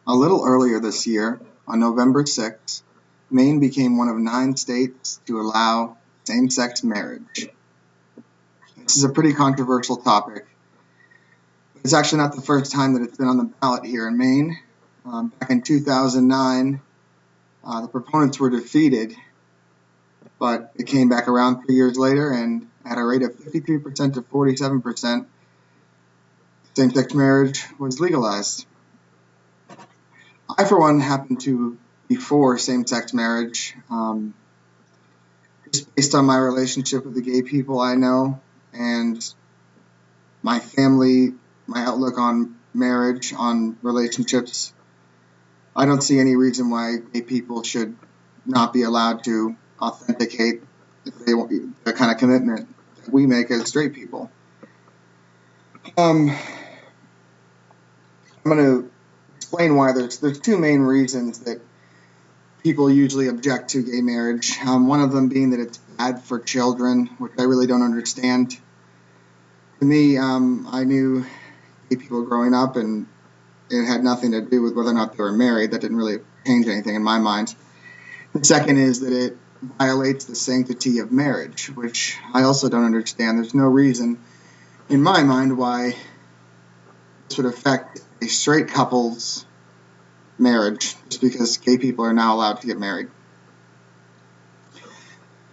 A little earlier this year, on November 6th, Maine became one of 9 states to allow same-sex marriage. This is a pretty controversial topic. It's actually not the first time that it's been on the ballot here in Maine. Back in 2009, the proponents were defeated, but it came back around 3 years later, and at a rate of 53% to 47%, same-sex marriage was legalized. I, for one, happen to be for same-sex marriage, just based on my relationship with the gay people I know and my family, my outlook on marriage, on relationships. I don't see any reason why gay people should not be allowed to authenticate the kind of commitment that we make as straight people. I'm going to explain why there's two main reasons that people usually object to gay marriage. One of them being that it's bad for children, which I really don't understand. To me, I knew gay people growing up, and it had nothing to do with whether or not they were married. That didn't really change anything in my mind. The second is that it violates the sanctity of marriage, which I also don't understand. There's no reason in my mind why this would affect a straight couple's marriage just because gay people are now allowed to get married.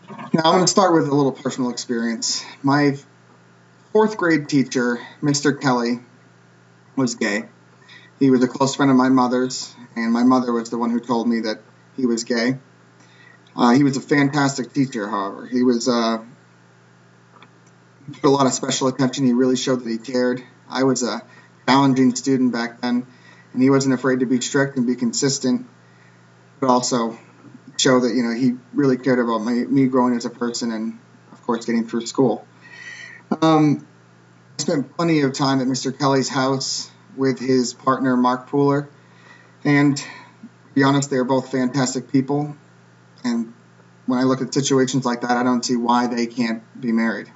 Now, I'm going to start with a little personal experience. My fourth grade teacher, Mr. Kelly, was gay. He was a close friend of my mother's, and my mother was the one who told me that he was gay. He was a fantastic teacher, however. He was put a lot of special attention. He really showed that he cared. I was a challenging student back then, and he wasn't afraid to be strict and be consistent, but also show that he really cared about me growing as a person and, of course, getting through school. I spent plenty of time at Mr. Kelly's house with his partner, Mark Pooler, and to be honest, they are both fantastic people, and when I look at situations like that, I don't see why they can't be married.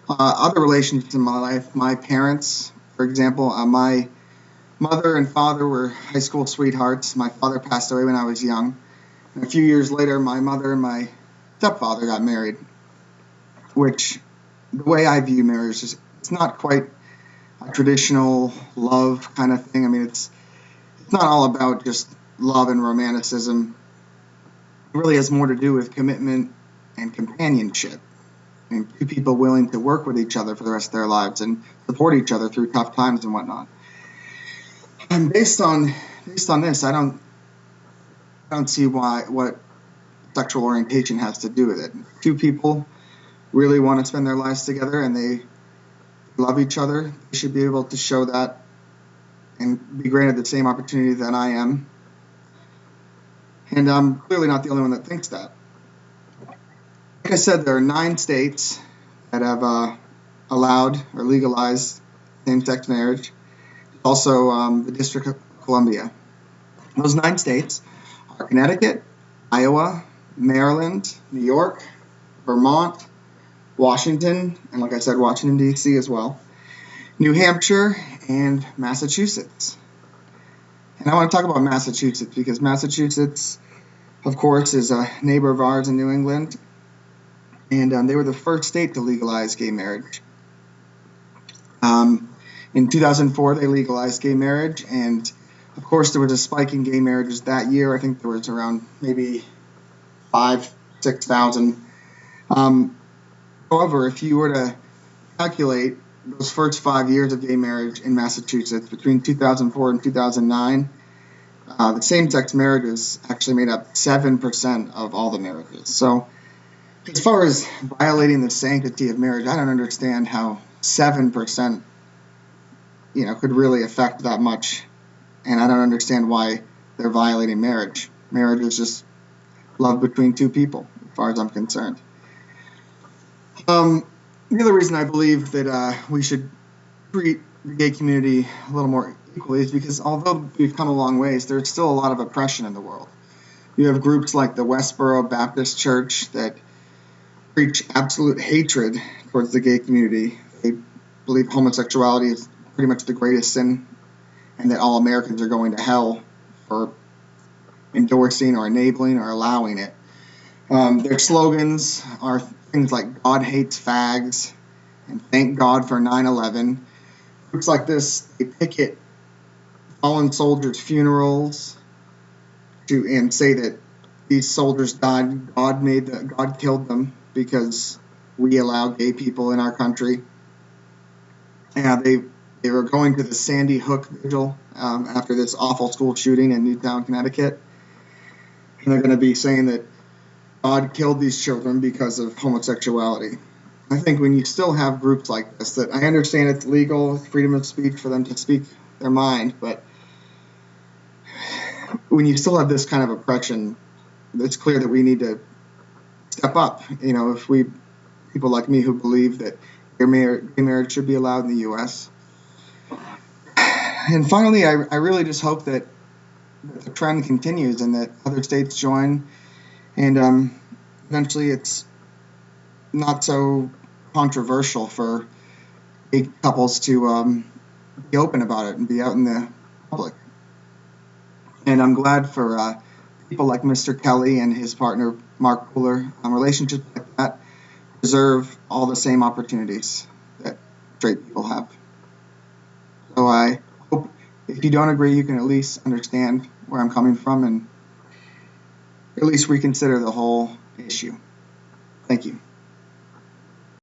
Other relationships in my life, my parents, for example, my mother and father were high school sweethearts. My father passed away when I was young, and a few years later, my mother and my stepfather got married, which, the way I view marriage is it's not quite a traditional love kind of thing. I mean, it's not all about just love and romanticism. It really has more to do with commitment and companionship. I mean, two people willing to work with each other for the rest of their lives and support each other through tough times and whatnot. And based on this, I don't see what sexual orientation has to do with it. Two people really want to spend their lives together and they love each other. They should be able to show that and be granted the same opportunity that I am. And I'm clearly not the only one that thinks that. Like I said, there are 9 states that have allowed or legalized same-sex marriage. Also, the District of Columbia. Those 9 states are Connecticut, Iowa, Maryland, New York, Vermont, Washington, and like I said, Washington, D.C. as well, New Hampshire, and Massachusetts. And I want to talk about Massachusetts because Massachusetts, of course, is a neighbor of ours in New England, and they were the first state to legalize gay marriage. In 2004, they legalized gay marriage, and of course, there was a spike in gay marriages that year. I think there was around maybe 6,000. However, if you were to calculate those first 5 years of gay marriage in Massachusetts between 2004 and 2009, the same-sex marriages actually made up 7% of all the marriages. So as far as violating the sanctity of marriage, I don't understand how 7% could really affect that much, and I don't understand why they're violating marriage. Marriage is just love between two people, as far as I'm concerned. The other reason I believe that we should treat the gay community a little more equally is because although we've come a long ways, there's still a lot of oppression in the world. You have groups like the Westboro Baptist Church that preach absolute hatred towards the gay community. They believe homosexuality is pretty much the greatest sin and that all Americans are going to hell for endorsing or enabling or allowing it. Their slogans are things like "God hates fags" and "Thank God for 9/11." Groups like this, they picket fallen soldiers' funerals and say that these soldiers died. God killed them because we allow gay people in our country. Yeah, they were going to the Sandy Hook vigil after this awful school shooting in Newtown, Connecticut, and they're going to be saying that God killed these children because of homosexuality. I think when you still have groups like this, that I understand it's legal, freedom of speech for them to speak their mind, but when you still have this kind of oppression, it's clear that we need to step up. If people like me who believe that gay marriage should be allowed in the U.S. And finally, I really just hope that the trend continues and that other states join, and eventually it's not so controversial for gay couples to be open about it and be out in the public. And I'm glad for people like Mr. Kelly and his partner Mark Pooler. Relationships like that deserve all the same opportunities that straight people have. So I hope if you don't agree, you can at least understand where I'm coming from and at least reconsider the whole issue. Thank you.